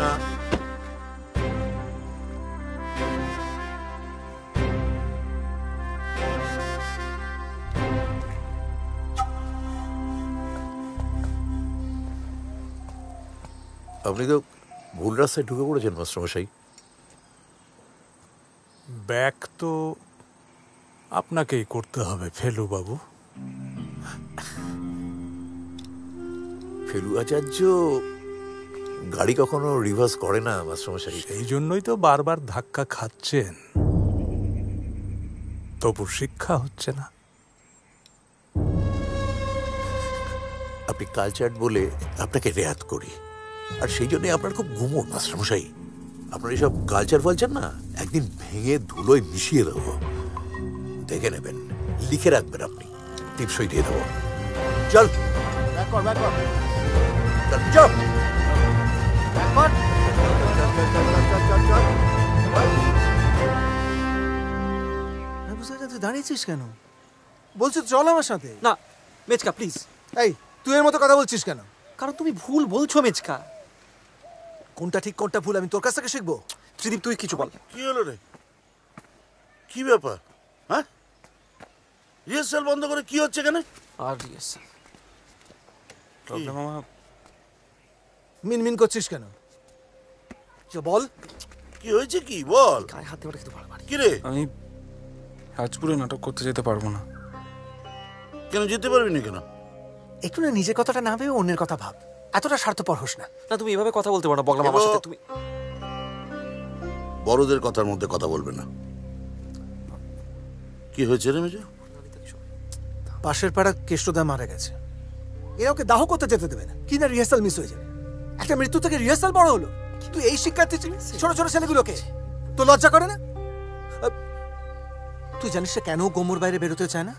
না। আপনি তো ভুল রাস্তায় ঢুকে পড়েছেন মাস্টারমশাই। ব্যাক তো আপনাকেই করতে হবে ফেলু বাবু। ফেলু আচার্য গাড়ি কখনো রিভার্স করে না মাস্টারমশাই। এই জন্যই তো বারবার ধাক্কা খাচ্ছেন, তবু শিক্ষা হচ্ছে না। আপনি কালচার বলে আপনাকে রেয়াত করি, আর সেই জন্যই আপনার খুব গুমর মাস্টারমশাই। আপনার এইসব কালচার ফালচার না একদিন ভেঙে ধুলোয় মিশিয়ে দেবো, দেখে নেবেন, লিখে রাখবেন, আপনি টিপসই দিয়ে দেবো। চল দাঁড়িয়েছিস কেন? বলছি চল আমার সাথে। না মেচকা প্লিজ। এই তুই এর মতো কথা বলছিস কেন? কারণ তুমি ভুল বলছো মেচকা। কোনটা ঠিক কোনটা ভুল আমি তোর কাছ থেকে শিখবো। ত্রিদীপ তুই কিছু বল। কি হলো রে? কি ব্যাপার? হ্যাঁ, রিহার্সাল বন্ধ করে কি হচ্ছে এখানে? আর রিহার্সাল প্রবলেম মামা। মিনমিন করছিস কেন? বল কি হয়েছে, কি বল। গায়ে হাত দেওয়াটা কিন্তু বারবার। কি রে? আমি রাজপুরে নাটক করতে যেতে পারবো না। কেন যেতে পারবি না কেন? একটু না নিজের কথাটা না ভেবে অন্যের কথা ভাব, এতটা স্বার্থপর হোস না। না তুমি এভাবে কথা বলতে পারো না বগলা মামার সাথে। তুমি বড়দের কথার মধ্যে কথা বলবে না। কি হয়েছে রে মেজো? পাশের পাড়া কেষ্টদা মারা গেছে, এরা ওকে দাহ করতে যেতে দেবে না, কি না রিহার্সাল মিস হয়ে যাবে। একটা মৃত্যু থেকে রিহার্সাল বড় হলো। তুই এই শিক্ষার্থী ছিলি, ছোট ছোট ছেলেগুলোকে তো লজ্জা করে না? তুই জানিস সে কেন গোমর বাইরে বেরোতে চায় না?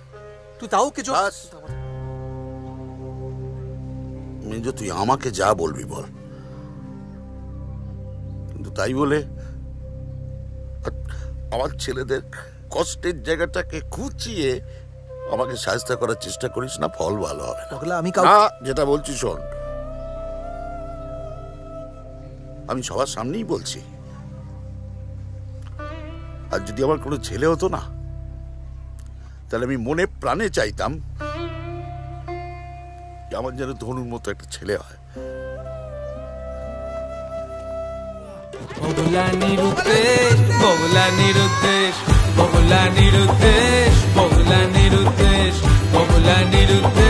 তুই তাও কিছু। মেজো তুই আমাকে যা বলবি বল, কিন্তু তাই বলে আমার ছেলেদের কষ্টের জায়গাটাকে খুঁচিয়ে আমাকে সাহায্য করার চেষ্টা করিস না, ফল ভালো হবে না। আমি যেটা বলছি শোন, আমি সবার সামনেই বলছি, আর যদি আমার কোনো ছেলে হতো না, তাহলে আমি মনে প্রাণে চাইতাম আমার যেন ধনুর মতো একটা ছেলে হয়। বগুলা নিরুদ্দেশ, বগুলা নিরুদ্দেশ, বগুলা নিরুদ্দেশ, বগুলা নিরুদ্দেশ, বগুলা নিরুদ্দেশ।